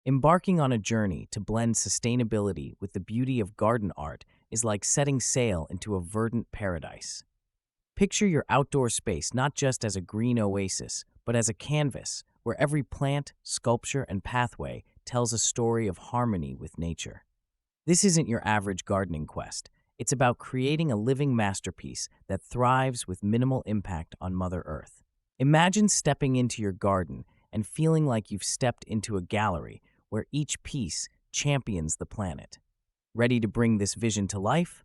Embarking on a journey to blend sustainability with the beauty of garden art is like setting sail into a verdant paradise. Picture your outdoor space not just as a green oasis, but as a canvas where every plant, sculpture, and pathway tells a story of harmony with nature. This isn't your average gardening quest. It's about creating a living masterpiece that thrives with minimal impact on Mother Earth. Imagine stepping into your garden and feeling like you've stepped into a gallery where each piece champions the planet. Ready to bring this vision to life?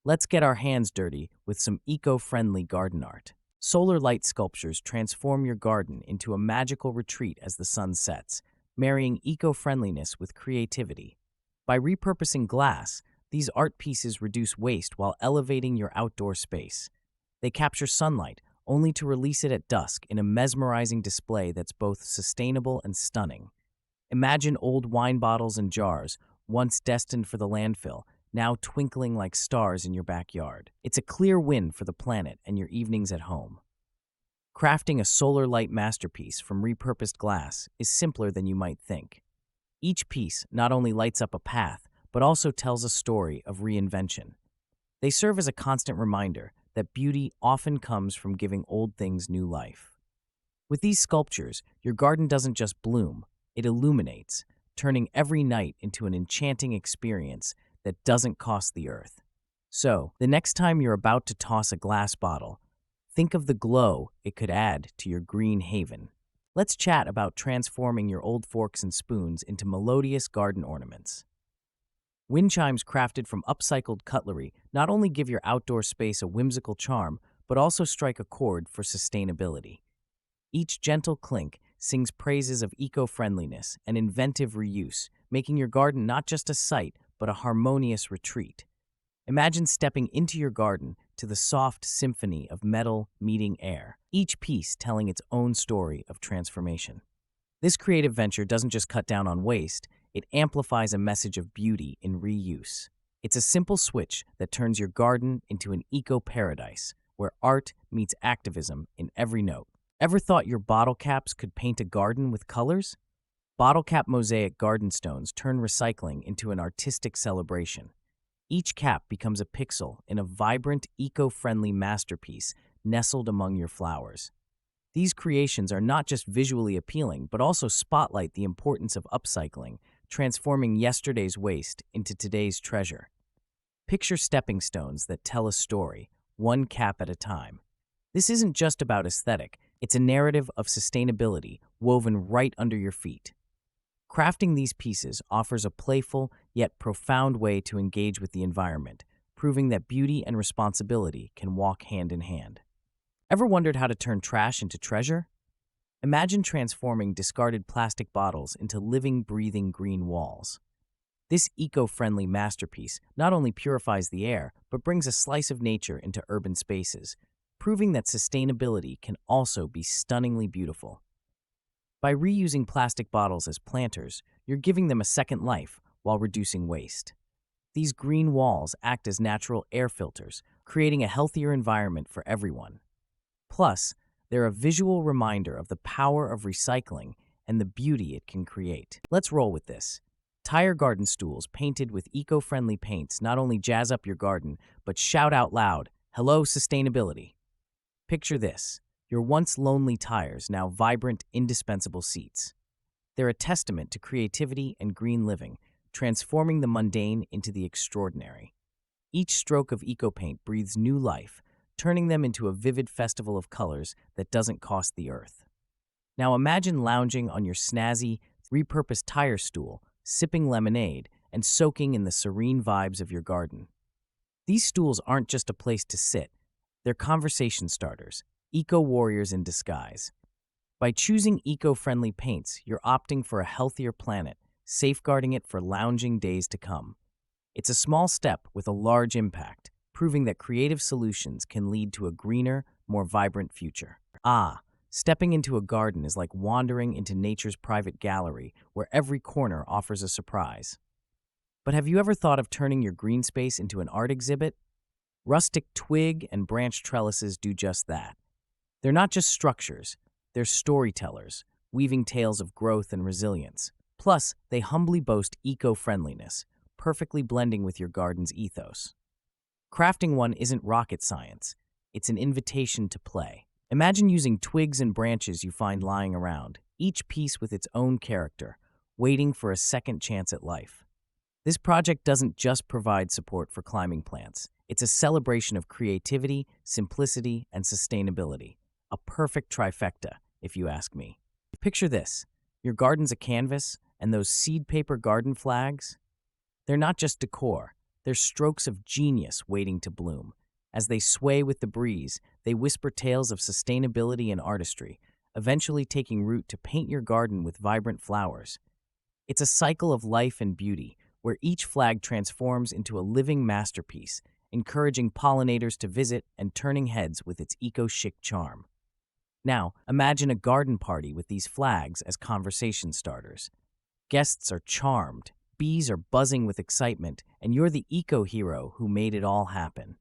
Let's get our hands dirty with some eco-friendly garden art. Solar light sculptures transform your garden into a magical retreat as the sun sets, marrying eco-friendliness with creativity. By repurposing glass, these art pieces reduce waste while elevating your outdoor space. They capture sunlight, only to release it at dusk in a mesmerizing display that's both sustainable and stunning. Imagine old wine bottles and jars, once destined for the landfill, now twinkling like stars in your backyard. It's a clear win for the planet and your evenings at home. Crafting a solar light masterpiece from repurposed glass is simpler than you might think. Each piece not only lights up a path, but also tells a story of reinvention. They serve as a constant reminder that beauty often comes from giving old things new life. With these sculptures, your garden doesn't just bloom, it illuminates, turning every night into an enchanting experience that doesn't cost the earth. So, the next time you're about to toss a glass bottle, think of the glow it could add to your green haven. Let's chat about transforming your old forks and spoons into melodious garden ornaments. Wind chimes crafted from upcycled cutlery not only give your outdoor space a whimsical charm, but also strike a chord for sustainability. Each gentle clink sings praises of eco-friendliness and inventive reuse, making your garden not just a sight, but a harmonious retreat. Imagine stepping into your garden to the soft symphony of metal meeting air, each piece telling its own story of transformation. This creative venture doesn't just cut down on waste, it amplifies a message of beauty in reuse. It's a simple switch that turns your garden into an eco-paradise, where art meets activism in every note. Ever thought your bottle caps could paint a garden with colors? Bottle cap mosaic garden stones turn recycling into an artistic celebration. Each cap becomes a pixel in a vibrant, eco-friendly masterpiece nestled among your flowers. These creations are not just visually appealing, but also spotlight the importance of upcycling, transforming yesterday's waste into today's treasure. Picture stepping stones that tell a story, one cap at a time. This isn't just about aesthetic, it's a narrative of sustainability woven right under your feet. Crafting these pieces offers a playful yet profound way to engage with the environment, proving that beauty and responsibility can walk hand in hand. Ever wondered how to turn trash into treasure? Imagine transforming discarded plastic bottles into living, breathing green walls. This eco-friendly masterpiece not only purifies the air, but brings a slice of nature into urban spaces, proving that sustainability can also be stunningly beautiful. By reusing plastic bottles as planters, you're giving them a second life while reducing waste. These green walls act as natural air filters, creating a healthier environment for everyone. Plus, they're a visual reminder of the power of recycling and the beauty it can create. Let's roll with this. Tire garden stools painted with eco-friendly paints not only jazz up your garden, but shout out loud, "Hello, sustainability." Picture this, your once lonely tires now vibrant, indispensable seats. They're a testament to creativity and green living, transforming the mundane into the extraordinary. Each stroke of eco-paint breathes new life, turning them into a vivid festival of colors that doesn't cost the earth. Now imagine lounging on your snazzy, repurposed tire stool, sipping lemonade, and soaking in the serene vibes of your garden. These stools aren't just a place to sit, they're conversation starters, eco-warriors in disguise. By choosing eco-friendly paints, you're opting for a healthier planet, safeguarding it for lounging days to come. It's a small step with a large impact, proving that creative solutions can lead to a greener, more vibrant future. Stepping into a garden is like wandering into nature's private gallery, where every corner offers a surprise. But have you ever thought of turning your green space into an art exhibit? Rustic twig and branch trellises do just that. They're not just structures, they're storytellers, weaving tales of growth and resilience. Plus, they humbly boast eco-friendliness, perfectly blending with your garden's ethos. Crafting one isn't rocket science, it's an invitation to play. Imagine using twigs and branches you find lying around, each piece with its own character, waiting for a second chance at life. This project doesn't just provide support for climbing plants. It's a celebration of creativity, simplicity, and sustainability. A perfect trifecta, if you ask me. Picture this. Your garden's a canvas, and those seed paper garden flags? They're not just decor. They're strokes of genius waiting to bloom. As they sway with the breeze, they whisper tales of sustainability and artistry, eventually taking root to paint your garden with vibrant flowers. It's a cycle of life and beauty, where each flag transforms into a living masterpiece, encouraging pollinators to visit and turning heads with its eco-chic charm. Now, imagine a garden party with these flags as conversation starters. Guests are charmed, bees are buzzing with excitement, and you're the eco-hero who made it all happen.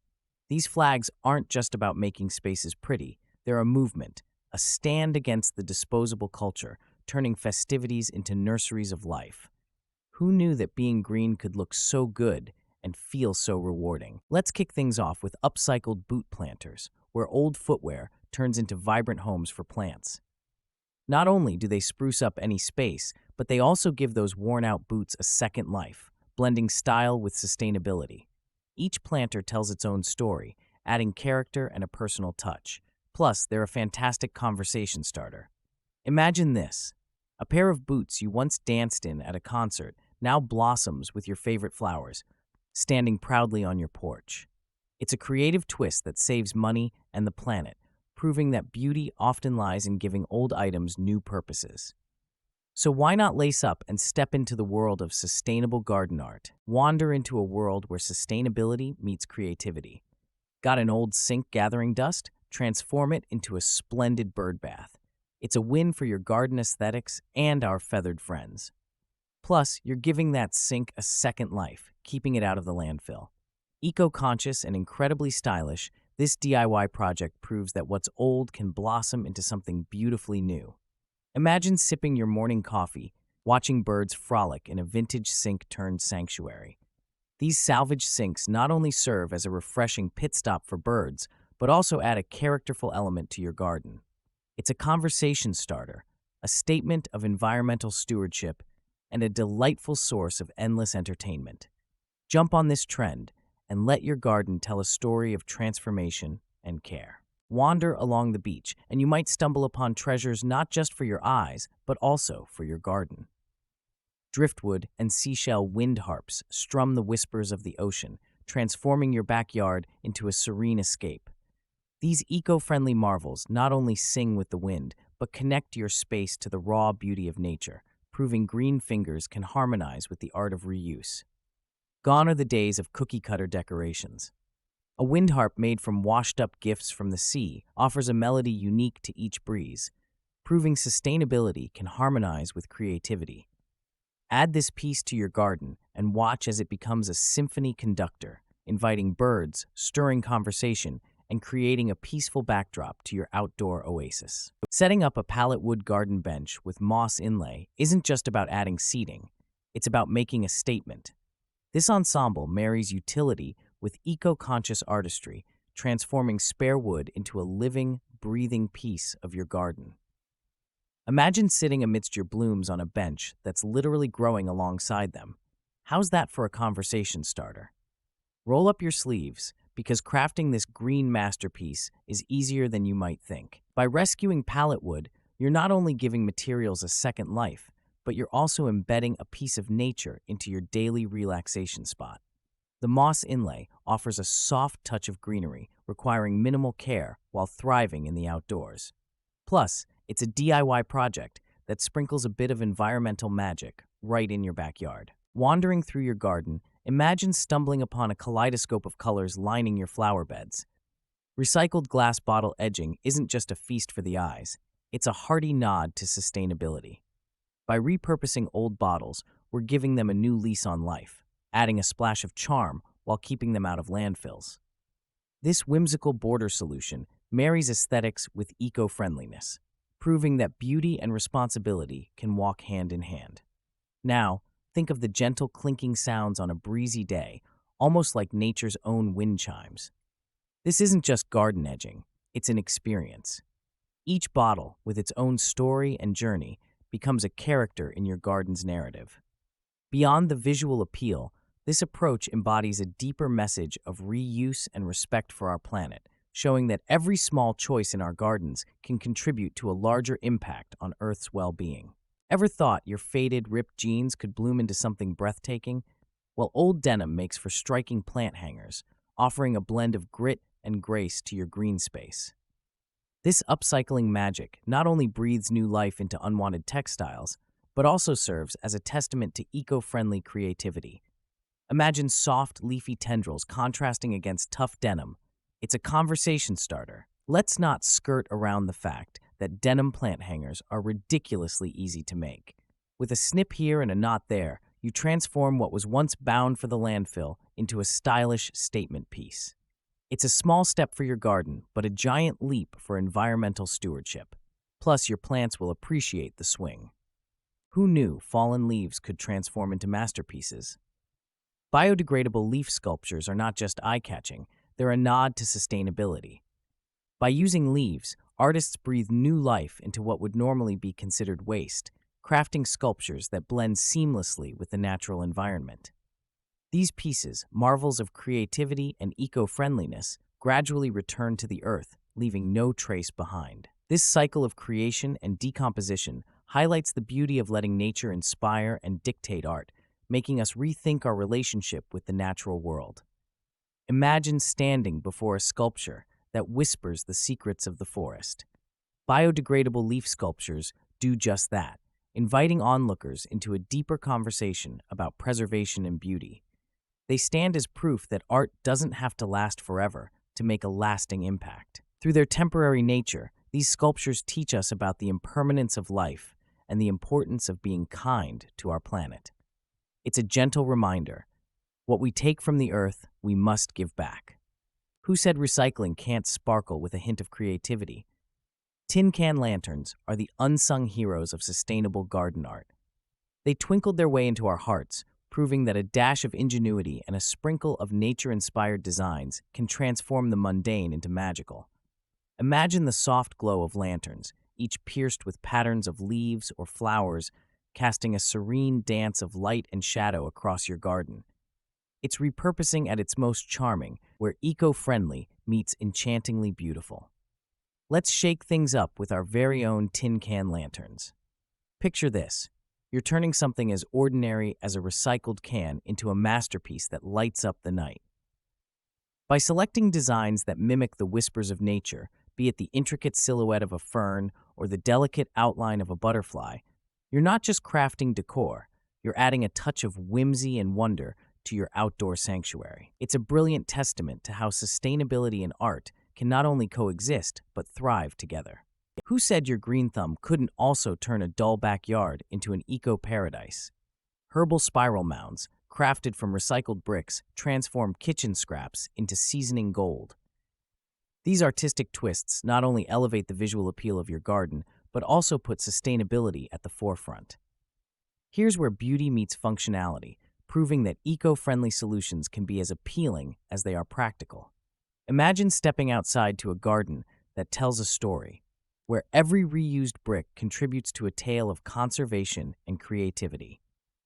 These flags aren't just about making spaces pretty, they're a movement, a stand against the disposable culture, turning festivities into nurseries of life. Who knew that being green could look so good and feel so rewarding? Let's kick things off with upcycled boot planters, where old footwear turns into vibrant homes for plants. Not only do they spruce up any space, but they also give those worn-out boots a second life, blending style with sustainability. Each planter tells its own story, adding character and a personal touch. Plus, they're a fantastic conversation starter. Imagine this. A pair of boots you once danced in at a concert now blossoms with your favorite flowers, standing proudly on your porch. It's a creative twist that saves money and the planet, proving that beauty often lies in giving old items new purposes. So why not lace up and step into the world of sustainable garden art? Wander into a world where sustainability meets creativity. Got an old sink gathering dust? Transform it into a splendid bird bath. It's a win for your garden aesthetics and our feathered friends. Plus, you're giving that sink a second life, keeping it out of the landfill. Eco-conscious and incredibly stylish, this DIY project proves that what's old can blossom into something beautifully new. Imagine sipping your morning coffee, watching birds frolic in a vintage sink-turned sanctuary. These salvage sinks not only serve as a refreshing pit stop for birds, but also add a characterful element to your garden. It's a conversation starter, a statement of environmental stewardship, and a delightful source of endless entertainment. Jump on this trend and let your garden tell a story of transformation and care. Wander along the beach, and you might stumble upon treasures not just for your eyes, but also for your garden. Driftwood and seashell wind harps strum the whispers of the ocean, transforming your backyard into a serene escape. These eco-friendly marvels not only sing with the wind, but connect your space to the raw beauty of nature, proving green fingers can harmonize with the art of reuse. Gone are the days of cookie-cutter decorations. A wind harp made from washed-up gifts from the sea offers a melody unique to each breeze, proving sustainability can harmonize with creativity. Add this piece to your garden and watch as it becomes a symphony conductor, inviting birds, stirring conversation, and creating a peaceful backdrop to your outdoor oasis. Setting up a pallet wood garden bench with moss inlay isn't just about adding seating, it's about making a statement. This ensemble marries utility with eco-conscious artistry, transforming spare wood into a living, breathing piece of your garden. Imagine sitting amidst your blooms on a bench that's literally growing alongside them. How's that for a conversation starter? Roll up your sleeves, because crafting this green masterpiece is easier than you might think. By rescuing pallet wood, you're not only giving materials a second life, but you're also embedding a piece of nature into your daily relaxation spot. The moss inlay offers a soft touch of greenery, requiring minimal care while thriving in the outdoors. Plus, it's a DIY project that sprinkles a bit of environmental magic right in your backyard. Wandering through your garden, imagine stumbling upon a kaleidoscope of colors lining your flower beds. Recycled glass bottle edging isn't just a feast for the eyes, it's a hearty nod to sustainability. By repurposing old bottles, we're giving them a new lease on life, adding a splash of charm while keeping them out of landfills. This whimsical border solution marries aesthetics with eco-friendliness, proving that beauty and responsibility can walk hand in hand. Now, think of the gentle clinking sounds on a breezy day, almost like nature's own wind chimes. This isn't just garden edging, it's an experience. Each bottle, with its own story and journey, becomes a character in your garden's narrative. Beyond the visual appeal, this approach embodies a deeper message of reuse and respect for our planet, showing that every small choice in our gardens can contribute to a larger impact on Earth's well-being. Ever thought your faded, ripped jeans could bloom into something breathtaking? Well, old denim makes for striking plant hangers, offering a blend of grit and grace to your green space. This upcycling magic not only breathes new life into unwanted textiles, but also serves as a testament to eco-friendly creativity. Imagine soft, leafy tendrils contrasting against tough denim. It's a conversation starter. Let's not skirt around the fact that denim plant hangers are ridiculously easy to make. With a snip here and a knot there, you transform what was once bound for the landfill into a stylish statement piece. It's a small step for your garden, but a giant leap for environmental stewardship. Plus, your plants will appreciate the swing. Who knew fallen leaves could transform into masterpieces? Biodegradable leaf sculptures are not just eye-catching, they're a nod to sustainability. By using leaves, artists breathe new life into what would normally be considered waste, crafting sculptures that blend seamlessly with the natural environment. These pieces, marvels of creativity and eco-friendliness, gradually return to the earth, leaving no trace behind. This cycle of creation and decomposition highlights the beauty of letting nature inspire and dictate art, making us rethink our relationship with the natural world. Imagine standing before a sculpture that whispers the secrets of the forest. Biodegradable leaf sculptures do just that, inviting onlookers into a deeper conversation about preservation and beauty. They stand as proof that art doesn't have to last forever to make a lasting impact. Through their temporary nature, these sculptures teach us about the impermanence of life and the importance of being kind to our planet. It's a gentle reminder: what we take from the earth, we must give back. Who said recycling can't sparkle with a hint of creativity? Tin can lanterns are the unsung heroes of sustainable garden art. They twinkled their way into our hearts, proving that a dash of ingenuity and a sprinkle of nature-inspired designs can transform the mundane into magical. Imagine the soft glow of lanterns, each pierced with patterns of leaves or flowers, casting a serene dance of light and shadow across your garden. It's repurposing at its most charming, where eco-friendly meets enchantingly beautiful. Let's shake things up with our very own tin can lanterns. Picture this: you're turning something as ordinary as a recycled can into a masterpiece that lights up the night. By selecting designs that mimic the whispers of nature, be it the intricate silhouette of a fern or the delicate outline of a butterfly, you're not just crafting decor, you're adding a touch of whimsy and wonder to your outdoor sanctuary. It's a brilliant testament to how sustainability and art can not only coexist, but thrive together. Who said your green thumb couldn't also turn a dull backyard into an eco-paradise? Herbal spiral mounds, crafted from recycled bricks, transform kitchen scraps into seasoning gold. These artistic twists not only elevate the visual appeal of your garden, but also put sustainability at the forefront. Here's where beauty meets functionality, proving that eco-friendly solutions can be as appealing as they are practical. Imagine stepping outside to a garden that tells a story, where every reused brick contributes to a tale of conservation and creativity.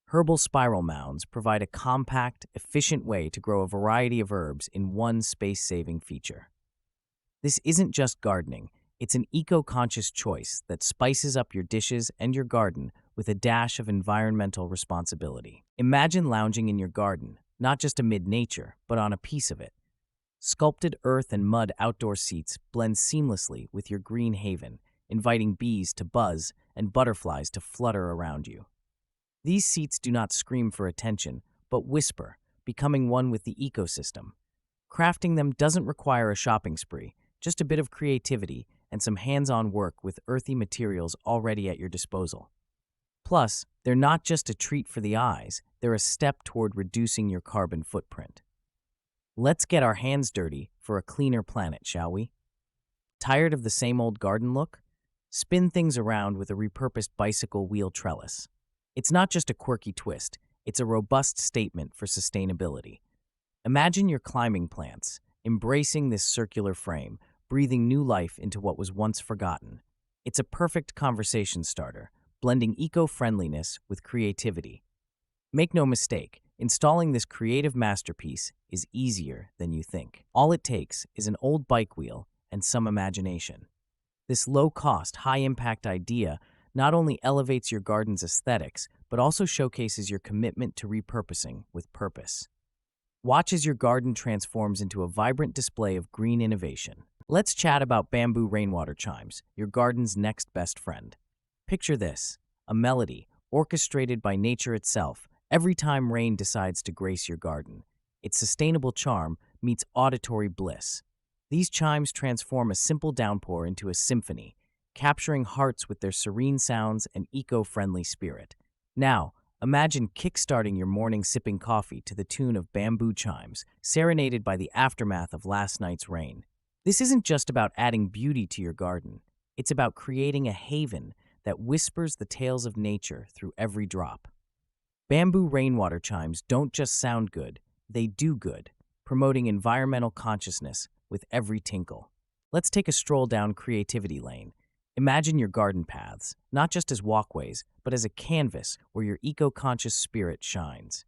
Herbal spiral mounds provide a compact, efficient way to grow a variety of herbs in one space-saving feature. This isn't just gardening, it's an eco-conscious choice that spices up your dishes and your garden with a dash of environmental responsibility. Imagine lounging in your garden, not just amid nature, but on a piece of it. Sculpted earth and mud outdoor seats blend seamlessly with your green haven, inviting bees to buzz and butterflies to flutter around you. These seats do not scream for attention, but whisper, becoming one with the ecosystem. Crafting them doesn't require a shopping spree, just a bit of creativity and some hands-on work with earthy materials already at your disposal. Plus, they're not just a treat for the eyes, they're a step toward reducing your carbon footprint. Let's get our hands dirty for a cleaner planet, shall we? Tired of the same old garden look? Spin things around with a repurposed bicycle wheel trellis. It's not just a quirky twist, it's a robust statement for sustainability. Imagine your climbing plants, embracing this circular frame, breathing new life into what was once forgotten. It's a perfect conversation starter, blending eco-friendliness with creativity. Make no mistake, installing this creative masterpiece is easier than you think. All it takes is an old bike wheel and some imagination. This low-cost, high-impact idea not only elevates your garden's aesthetics, but also showcases your commitment to repurposing with purpose. Watch as your garden transforms into a vibrant display of green innovation. Let's chat about bamboo rainwater chimes, your garden's next best friend. Picture this, a melody orchestrated by nature itself every time rain decides to grace your garden. Its sustainable charm meets auditory bliss. These chimes transform a simple downpour into a symphony, capturing hearts with their serene sounds and eco-friendly spirit. Now, imagine kickstarting your morning sipping coffee to the tune of bamboo chimes, serenaded by the aftermath of last night's rain. This isn't just about adding beauty to your garden. It's about creating a haven that whispers the tales of nature through every drop. Bamboo rainwater chimes don't just sound good, they do good, promoting environmental consciousness with every tinkle. Let's take a stroll down creativity lane. Imagine your garden paths, not just as walkways, but as a canvas where your eco-conscious spirit shines.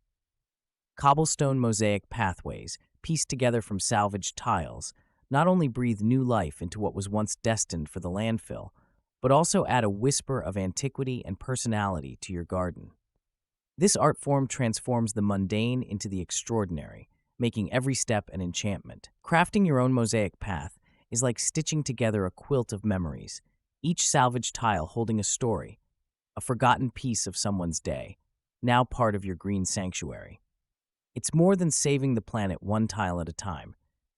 Cobblestone mosaic pathways, pieced together from salvaged tiles, not only breathe new life into what was once destined for the landfill, but also add a whisper of antiquity and personality to your garden. This art form transforms the mundane into the extraordinary, making every step an enchantment. Crafting your own mosaic path is like stitching together a quilt of memories, each salvaged tile holding a story, a forgotten piece of someone's day, now part of your green sanctuary. It's more than saving the planet one tile at a time.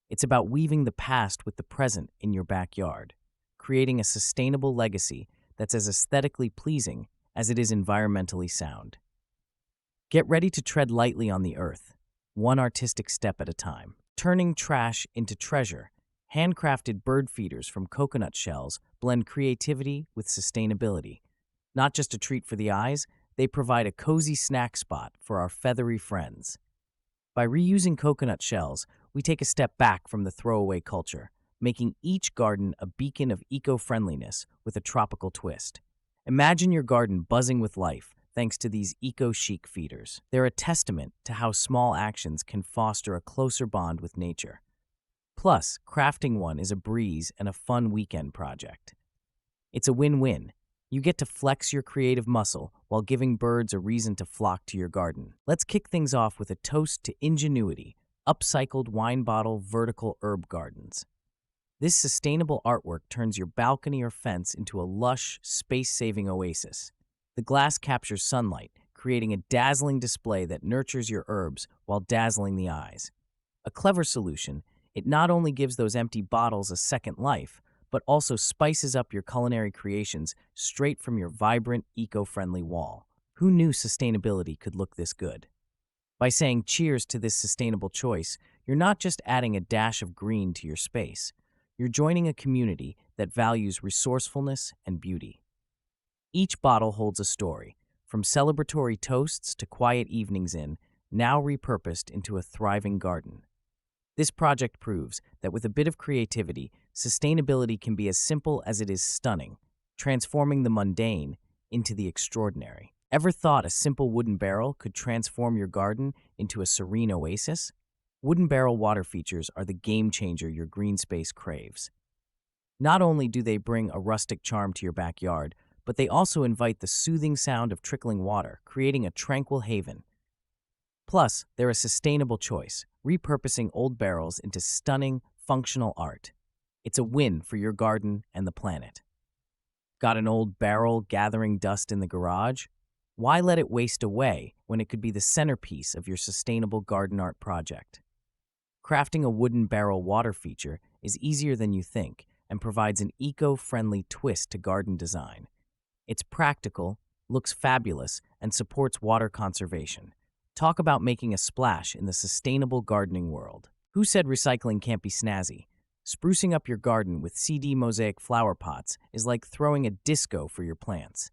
It's about weaving the past with the present in your backyard, creating a sustainable legacy that's as aesthetically pleasing as it is environmentally sound. Get ready to tread lightly on the earth, one artistic step at a time. Turning trash into treasure, handcrafted bird feeders from coconut shells blend creativity with sustainability. Not just a treat for the eyes, they provide a cozy snack spot for our feathery friends. By reusing coconut shells, we take a step back from the throwaway culture, making each garden a beacon of eco-friendliness with a tropical twist. Imagine your garden buzzing with life thanks to these eco-chic feeders. They're a testament to how small actions can foster a closer bond with nature. Plus, crafting one is a breeze and a fun weekend project. It's a win-win. You get to flex your creative muscle while giving birds a reason to flock to your garden. Let's kick things off with a toast to ingenuity, upcycled wine bottle vertical herb gardens. This sustainable artwork turns your balcony or fence into a lush, space-saving oasis. The glass captures sunlight, creating a dazzling display that nurtures your herbs while dazzling the eyes. A clever solution, it not only gives those empty bottles a second life, but also spices up your culinary creations straight from your vibrant, eco-friendly wall. Who knew sustainability could look this good? By saying cheers to this sustainable choice, you're not just adding a dash of green to your space. You're joining a community that values resourcefulness and beauty. Each bottle holds a story, from celebratory toasts to quiet evenings now repurposed into a thriving garden. This project proves that with a bit of creativity, sustainability can be as simple as it is stunning, transforming the mundane into the extraordinary. Ever thought a simple wooden barrel could transform your garden into a serene oasis? Wooden barrel water features are the game changer your green space craves. Not only do they bring a rustic charm to your backyard, but they also invite the soothing sound of trickling water, creating a tranquil haven. Plus, they're a sustainable choice, repurposing old barrels into stunning, functional art. It's a win for your garden and the planet. Got an old barrel gathering dust in the garage? Why let it waste away when it could be the centerpiece of your sustainable garden art project? Crafting a wooden barrel water feature is easier than you think and provides an eco-friendly twist to garden design. It's practical, looks fabulous, and supports water conservation. Talk about making a splash in the sustainable gardening world. Who said recycling can't be snazzy? Sprucing up your garden with CD mosaic flower pots is like throwing a disco for your plants.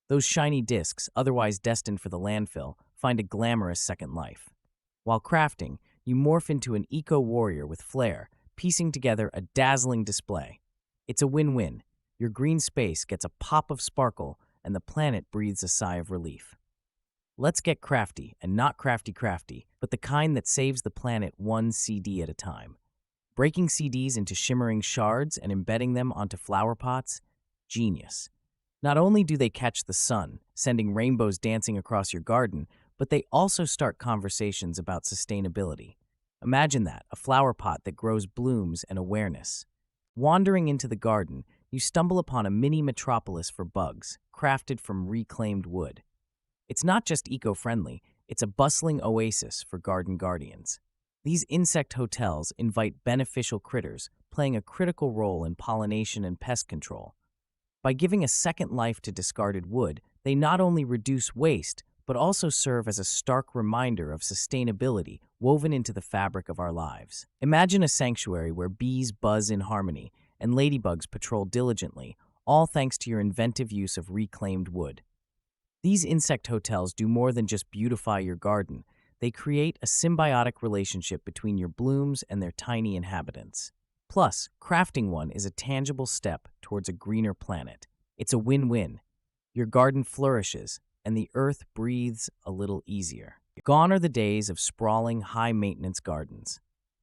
Those shiny discs, otherwise destined for the landfill, find a glamorous second life. While crafting, you morph into an eco-warrior with flair, piecing together a dazzling display. It's a win-win. Your green space gets a pop of sparkle, and the planet breathes a sigh of relief. Let's get crafty, and not crafty, but the kind that saves the planet one CD at a time. Breaking CDs into shimmering shards and embedding them onto flower pots? Genius. Not only do they catch the sun, sending rainbows dancing across your garden, but they also start conversations about sustainability. Imagine that, a flower pot that grows blooms and awareness. Wandering into the garden, you stumble upon a mini metropolis for bugs, crafted from reclaimed wood. It's not just eco-friendly, it's a bustling oasis for garden guardians. These insect hotels invite beneficial critters, playing a critical role in pollination and pest control. By giving a second life to discarded wood, they not only reduce waste, but also serve as a stark reminder of sustainability woven into the fabric of our lives. Imagine a sanctuary where bees buzz in harmony and ladybugs patrol diligently, all thanks to your inventive use of reclaimed wood. These insect hotels do more than just beautify your garden. They create a symbiotic relationship between your blooms and their tiny inhabitants. Plus, crafting one is a tangible step towards a greener planet. It's a win-win. Your garden flourishes, and the earth breathes a little easier. Gone are the days of sprawling, high-maintenance gardens.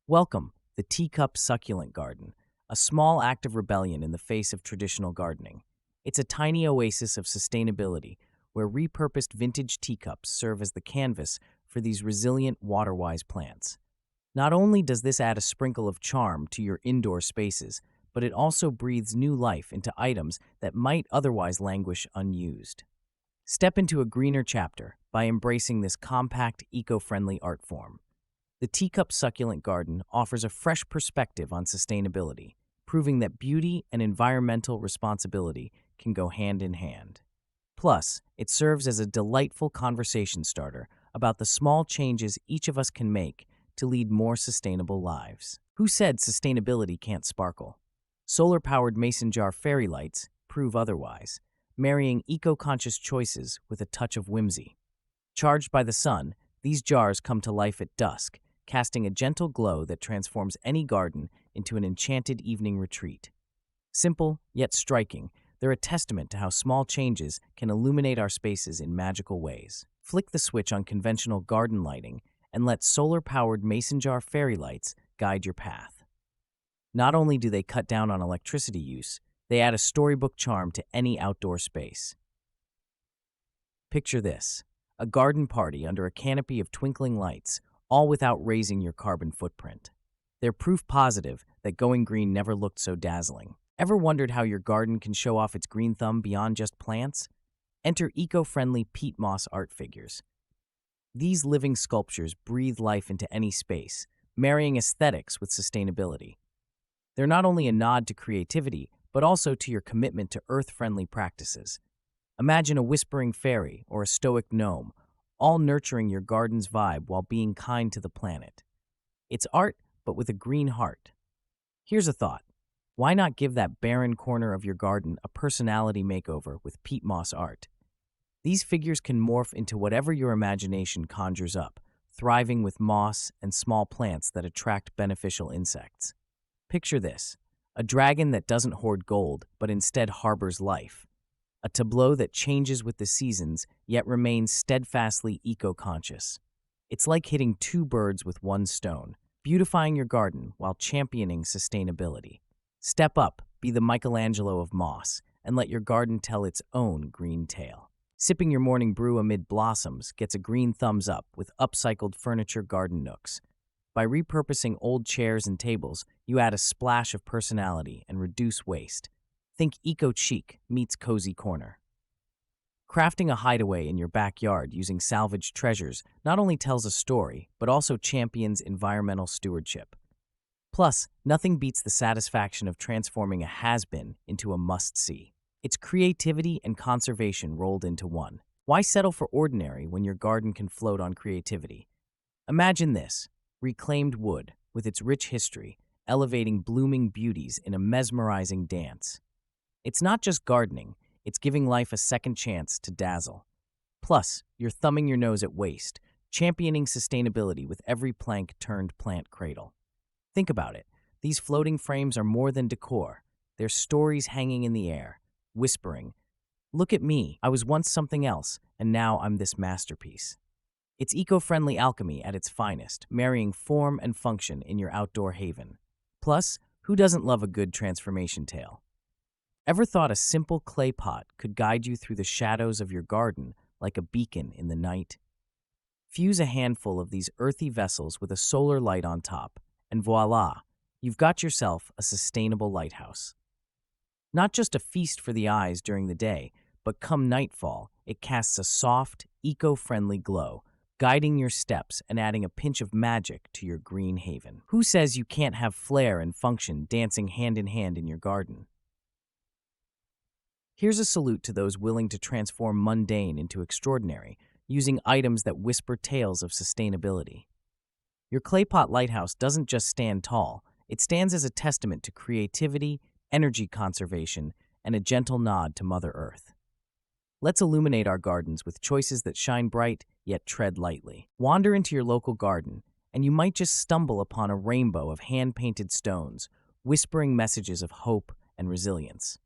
Welcome, the teacup succulent garden, a small act of rebellion in the face of traditional gardening. It's a tiny oasis of sustainability, where repurposed vintage teacups serve as the canvas for these resilient, water-wise plants. Not only does this add a sprinkle of charm to your indoor spaces, but it also breathes new life into items that might otherwise languish unused. Step into a greener chapter by embracing this compact, eco-friendly art form. The teacup succulent garden offers a fresh perspective on sustainability, proving that beauty and environmental responsibility can go hand in hand. Plus, it serves as a delightful conversation starter about the small changes each of us can make to lead more sustainable lives. Who said sustainability can't sparkle? Solar-powered mason jar fairy lights prove otherwise, marrying eco-conscious choices with a touch of whimsy. Charged by the sun, these jars come to life at dusk, casting a gentle glow that transforms any garden into an enchanted evening retreat. Simple, yet striking, they're a testament to how small changes can illuminate our spaces in magical ways. Flick the switch on conventional garden lighting and let solar-powered mason jar fairy lights guide your path. Not only do they cut down on electricity use, they add a storybook charm to any outdoor space. Picture this, a garden party under a canopy of twinkling lights, all without raising your carbon footprint. They're proof positive that going green never looked so dazzling. Ever wondered how your garden can show off its green thumb beyond just plants? Enter eco-friendly peat moss art figures. These living sculptures breathe life into any space, marrying aesthetics with sustainability. They're not only a nod to creativity, but also to your commitment to earth-friendly practices. Imagine a whispering fairy or a stoic gnome, all nurturing your garden's vibe while being kind to the planet. It's art, but with a green heart. Here's a thought. Why not give that barren corner of your garden a personality makeover with peat moss art? These figures can morph into whatever your imagination conjures up, thriving with moss and small plants that attract beneficial insects. Picture this, a dragon that doesn't hoard gold, but instead harbors life. A tableau that changes with the seasons, yet remains steadfastly eco-conscious. It's like hitting two birds with one stone, beautifying your garden while championing sustainability. Step up, be the Michelangelo of moss, and let your garden tell its own green tale. Sipping your morning brew amid blossoms gets a green thumbs up with upcycled furniture garden nooks. By repurposing old chairs and tables, you add a splash of personality and reduce waste. Think eco-chic meets cozy corner. Crafting a hideaway in your backyard using salvaged treasures not only tells a story, but also champions environmental stewardship. Plus, nothing beats the satisfaction of transforming a has-been into a must-see. It's creativity and conservation rolled into one. Why settle for ordinary when your garden can float on creativity? Imagine this, reclaimed wood, with its rich history, elevating blooming beauties in a mesmerizing dance. It's not just gardening, It's giving life a second chance to dazzle. Plus, you're thumbing your nose at waste, championing sustainability with every plank turned plant cradle. Think about it. These floating frames are more than decor. They're stories hanging in the air, whispering, "Look at me, I was once something else, and now I'm this masterpiece." It's eco-friendly alchemy at its finest, marrying form and function in your outdoor haven. Plus, who doesn't love a good transformation tale? Ever thought a simple clay pot could guide you through the shadows of your garden like a beacon in the night? Fuse a handful of these earthy vessels with a solar light on top, and voila, you've got yourself a sustainable lighthouse. Not just a feast for the eyes during the day, but come nightfall, it casts a soft, eco-friendly glow, guiding your steps and adding a pinch of magic to your green haven. Who says you can't have flair and function dancing hand in hand in your garden? Here's a salute to those willing to transform mundane into extraordinary, using items that whisper tales of sustainability. Your clay pot lighthouse doesn't just stand tall, it stands as a testament to creativity, energy conservation, and a gentle nod to Mother Earth. Let's illuminate our gardens with choices that shine bright yet tread lightly. Wander into your local garden, and you might just stumble upon a rainbow of hand-painted stones, whispering messages of hope and resilience.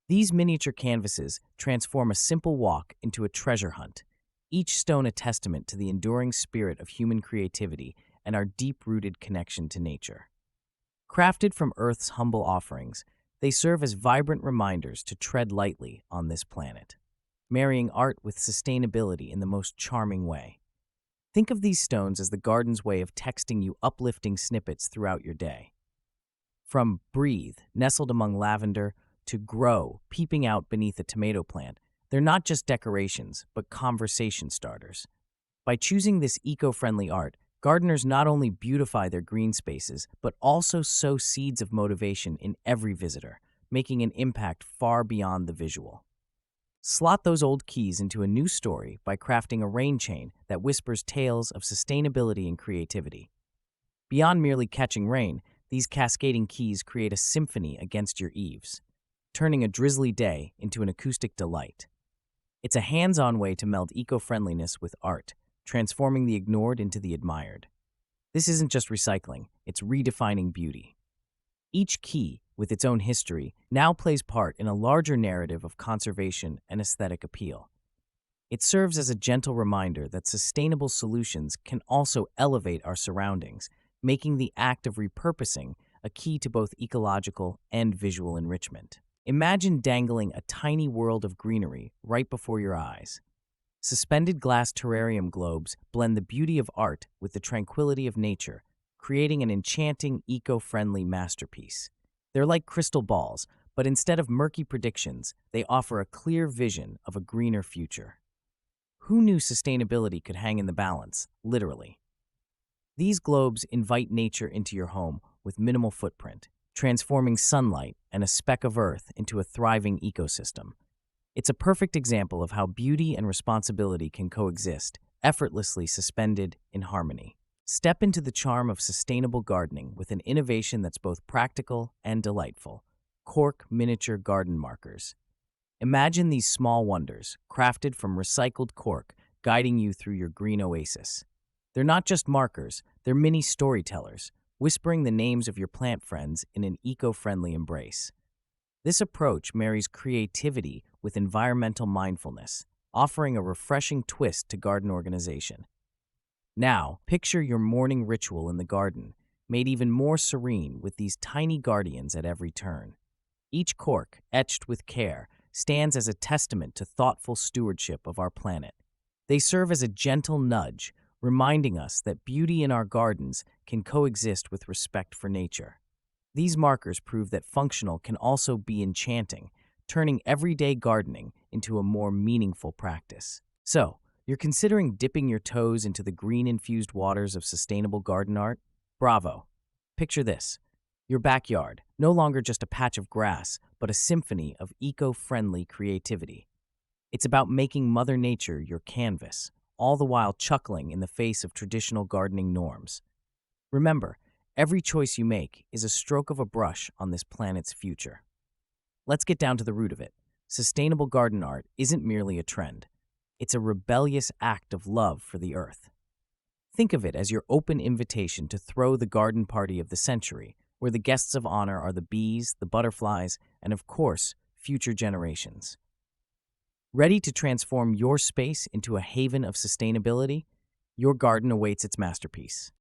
These miniature canvases transform a simple walk into a treasure hunt, each stone a testament to the enduring spirit of human creativity and our deep-rooted connection to nature. Crafted from Earth's humble offerings, they serve as vibrant reminders to tread lightly on this planet, marrying art with sustainability in the most charming way. Think of these stones as the garden's way of texting you uplifting snippets throughout your day. From breathe, nestled among lavender, to grow, peeping out beneath a tomato plant, they're not just decorations, but conversation starters. By choosing this eco-friendly art, gardeners not only beautify their green spaces, but also sow seeds of motivation in every visitor, making an impact far beyond the visual. Slot those old keys into a new story by crafting a rain chain that whispers tales of sustainability and creativity. Beyond merely catching rain, these cascading keys create a symphony against your eaves, turning a drizzly day into an acoustic delight. It's a hands-on way to meld eco-friendliness with art, transforming the ignored into the admired. This isn't just recycling, it's redefining beauty. Each key, with its own history, now plays part in a larger narrative of conservation and aesthetic appeal. It serves as a gentle reminder that sustainable solutions can also elevate our surroundings, making the act of repurposing a key to both ecological and visual enrichment. Imagine dangling a tiny world of greenery right before your eyes. Suspended glass terrarium globes blend the beauty of art with the tranquility of nature, creating an enchanting, eco-friendly masterpiece. They're like crystal balls, but instead of murky predictions, they offer a clear vision of a greener future. Who knew sustainability could hang in the balance, literally? These globes invite nature into your home with minimal footprint, transforming sunlight and a speck of earth into a thriving ecosystem. It's a perfect example of how beauty and responsibility can coexist, effortlessly suspended in harmony. Step into the charm of sustainable gardening with an innovation that's both practical and delightful: cork miniature garden markers. Imagine these small wonders, crafted from recycled cork, guiding you through your green oasis. They're not just markers, they're mini storytellers, whispering the names of your plant friends in an eco-friendly embrace. This approach marries creativity with environmental mindfulness, offering a refreshing twist to garden organization. Now, picture your morning ritual in the garden, made even more serene with these tiny guardians at every turn. Each cork, etched with care, stands as a testament to thoughtful stewardship of our planet. They serve as a gentle nudge, reminding us that beauty in our gardens can coexist with respect for nature. These markers prove that functional can also be enchanting, turning everyday gardening into a more meaningful practice. So, you're considering dipping your toes into the green-infused waters of sustainable garden art? Bravo! Picture this: your backyard, no longer just a patch of grass, but a symphony of eco-friendly creativity. It's about making Mother Nature your canvas, all the while chuckling in the face of traditional gardening norms. Remember, every choice you make is a stroke of a brush on this planet's future. Let's get down to the root of it. sustainable garden art isn't merely a trend. It's a rebellious act of love for the earth. Think of it as your open invitation to throw the garden party of the century, where the guests of honor are the bees, the butterflies, and of course, future generations. Ready to transform your space into a haven of sustainability? Your garden awaits its masterpiece.